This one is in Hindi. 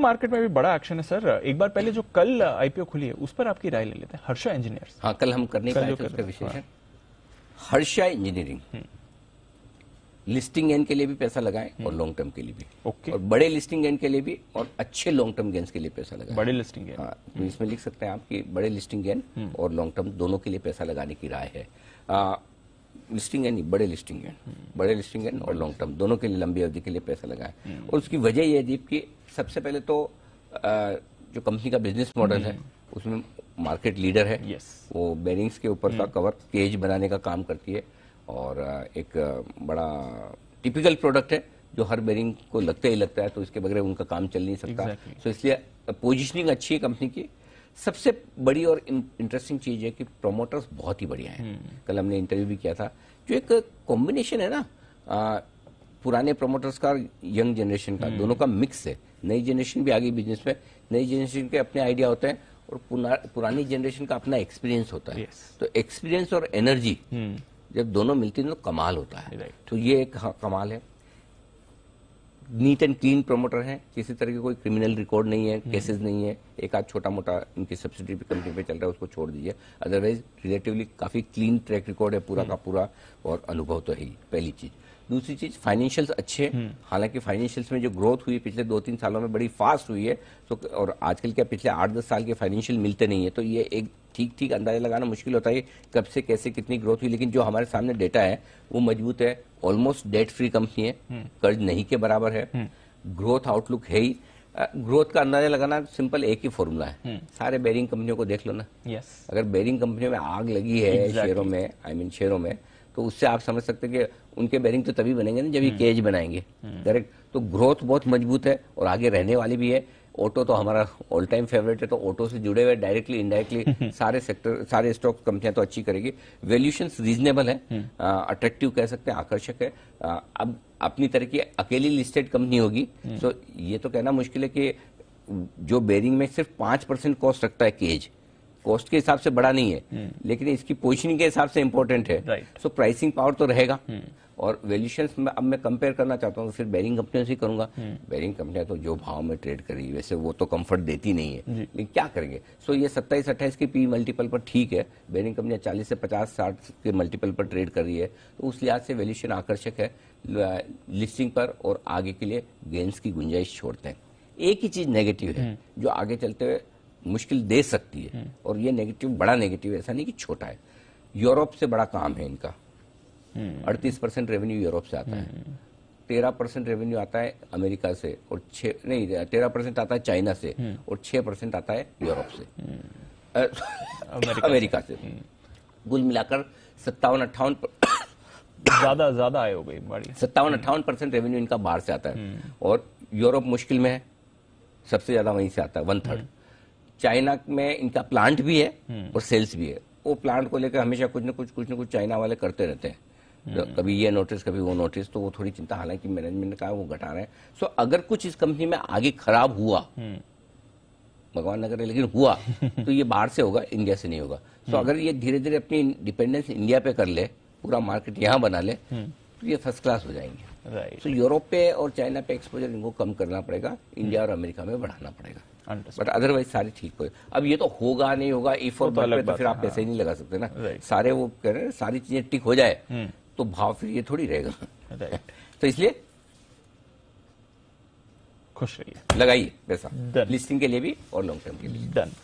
मार्केट में भी बड़ा एक्शन है सर। एक बार पहले जो कल आईपीओ खुली है उस पर आपकी राय ले लेते हैं। हर्षा इंजीनियर्स। हाँ, कल हम करने पाए थे उसका विश्लेषण। हर्षा इंजीनियरिंग लिस्टिंग गेन के लिए भी पैसा लगाएं और लॉन्ग टर्म के लिए भी। ओके। और बड़े लिस्टिंग गेन के लिए भी और अच्छे लॉन्ग टर्म गेन्स के लिए पैसा लगाएं। बड़े लिस्टिंग गेन। हाँ, तो इसमें लिख सकते हैं आप कि बड़े लिस्टिंग गेन और लॉन्ग टर्म दोनों के लिए पैसा लगाने की राय है। लिस्टिंग गेन नहीं, बड़े लिस्टिंग गेन, बड़े लिस्टिंग गेन और लॉन्ग टर्म दोनों के लिए लंबी अवधि के लिए पैसा लगाएं। और उसकी वजह यह है दीप कि सबसे पहले तो जो कंपनी का बिजनेस मॉडल है उसमें मार्केट लीडर है। वो बेरिंग्स के ऊपर का कवर केज बनाने का काम करती है और एक बड़ा टिपिकल प्रोडक्ट है जो हर बेरिंग को लगता ही लगता है, तो इसके बगैर उनका काम चल नहीं सकता। तो इसलिए पोजीशनिंग अच्छी है कंपनी की। सबसे बड़ी और इंटरेस्टिंग चीज है कि प्रोमोटर्स बहुत ही बढ़िया हैं। कल हमने इंटरव्यू भी किया था। जो एक कॉम्बिनेशन है ना पुराने प्रोमोटर्स का यंग जनरेशन का, दोनों का मिक्स है। नई जनरेशन भी आ गई बिजनेस में, नई जनरेशन के अपने आइडिया होते हैं और पुरानी जनरेशन का अपना एक्सपीरियंस होता है। तो एक्सपीरियंस और एनर्जी जब दोनों मिलती है तो कमाल होता है। तो ये एक कमाल है। नीट एंड क्लीन प्रमोटर है, किसी तरह की कोई क्रिमिनल रिकॉर्ड नहीं है, केसेस नहीं है। एक आध छोटा मोटा इनकी सब्सिडी कंपनी पे चल रहा है, उसको छोड़ दीजिए। अदरवाइज रिलेटिवली काफी क्लीन ट्रैक रिकॉर्ड है पूरा का पूरा, और अनुभव तो है ही पहली चीज। दूसरी चीज फाइनेंशियल्स अच्छे हैं। हालांकि फाइनेंशियल्स में जो ग्रोथ हुई पिछले 2-3 सालों में बड़ी फास्ट हुई है, तो और आजकल क्या पिछले 8-10 साल के फाइनेंशियल मिलते नहीं है, तो ये एक ठीक अंदाजा लगाना मुश्किल होता है कब से कैसे कितनी ग्रोथ हुई। लेकिन जो हमारे सामने डेटा है वो मजबूत है। ऑलमोस्ट डेट फ्री कंपनी है, कर्ज नहीं के बराबर है, ग्रोथ आउटलुक है ही। ग्रोथ का अंदाजा लगाना सिंपल एक ही फॉर्मूला है, सारे बेरिंग कंपनियों को देख लो ना। अगर बेरिंग कंपनियों में आग लगी है शेयरों में, शेयरों में, तो उससे आप समझ सकते हैं कि उनके बेरिंग तो तभी बनेंगे ना जब ये केज बनाएंगे। करेक्ट। तो ग्रोथ बहुत मजबूत है और आगे रहने वाली भी है। ऑटो तो हमारा ऑल टाइम फेवरेट है, तो ऑटो से जुड़े हुए डायरेक्टली इनडायरेक्टली सारे सेक्टर, सारे स्टॉक कंपनियां तो अच्छी करेगी। वैल्यूएशंस रीजनेबल है, अट्रैक्टिव कह सकते हैं, आकर्षक है। अब अपनी तरह की अकेली लिस्टेड कंपनी होगी, तो ये तो कहना मुश्किल है कि जो बेरिंग में सिर्फ 5% कॉस्ट रखता है केज, कॉस्ट के हिसाब से बड़ा नहीं है, लेकिन इसकी पोजीशनिंग के हिसाब से इंपॉर्टेंट है। सो प्राइसिंग पावर तो रहेगा। और वैल्यूएशंस में अब मैं कंपेयर करना चाहता हूँ, फिर बेरिंग कंपनियों से करूंगा। बेरिंग कंपनियां तो जो भाव में ट्रेड कर रही है, वैसे वो तो कंफर्ट देती नहीं है, लेकिन क्या करेंगे। सो ये 27-28 के पी मल्टीपल पर ठीक है। बेरिंग कंपनियां 40 से 50-60 के मल्टीपल पर ट्रेड कर रही है, तो उस लिहाज से वैल्यूएशन आकर्षक है लिस्टिंग पर, और आगे के लिए गेंस की गुंजाइश छोड़ते हैं। एक ही चीज नेगेटिव है जो आगे चलते हुए मुश्किल दे सकती है, और ये नेगेटिव बड़ा नेगेटिव है, ऐसा नहीं कि छोटा है। यूरोप से बड़ा काम है इनका। 38% रेवेन्यू यूरोप से आता है, 13% रेवेन्यू आता है अमेरिका से, और 13% आता है चाइना से, और 6% आता है यूरोप से, अमेरिका से। कुल मिलाकर 57-58 ज्यादा आए हो गई, 57-58% रेवेन्यू इनका बाहर से आता है। और यूरोप मुश्किल में है, सबसे ज्यादा वहीं से आता है, 1/3। चाइना में इनका प्लांट भी है और सेल्स भी है। वो प्लांट को लेकर हमेशा कुछ न कुछ चाइना वाले करते रहते हैं, कभी ये नोटिस कभी वो नोटिस, तो वो थोड़ी चिंता, हालांकि मैनेजमेंट ने कहा वो घटा रहे हैं। सो अगर कुछ इस कंपनी में आगे खराब हुआ, भगवान न करे लेकिन हुआ, तो ये बाहर से होगा, इंडिया से नहीं होगा। सो अगर ये धीरे धीरे अपनी डिपेंडेंस इंडिया पे कर ले, पूरा मार्केट यहाँ बना ले, तो ये फर्स्ट क्लास हो जाएंगे। सो यूरोप पे और चाइना पे एक्सपोजर इनको कम करना पड़ेगा, इंडिया और अमेरिका में बढ़ाना पड़ेगा, बट अदरवाइज सारी ठीक हो। अब ये तो होगा नहीं होगा, इफ और बट पे तो फिर आप पैसे ही नहीं लगा सकते ना। सारे वो कह रहे हैं सारी चीजें टिक हो जाए तो भाव फिर ये थोड़ी रहेगा। तो इसलिए खुश रहिए, लगाइए पैसा लिस्टिंग के लिए भी और लॉन्ग टर्म के लिए।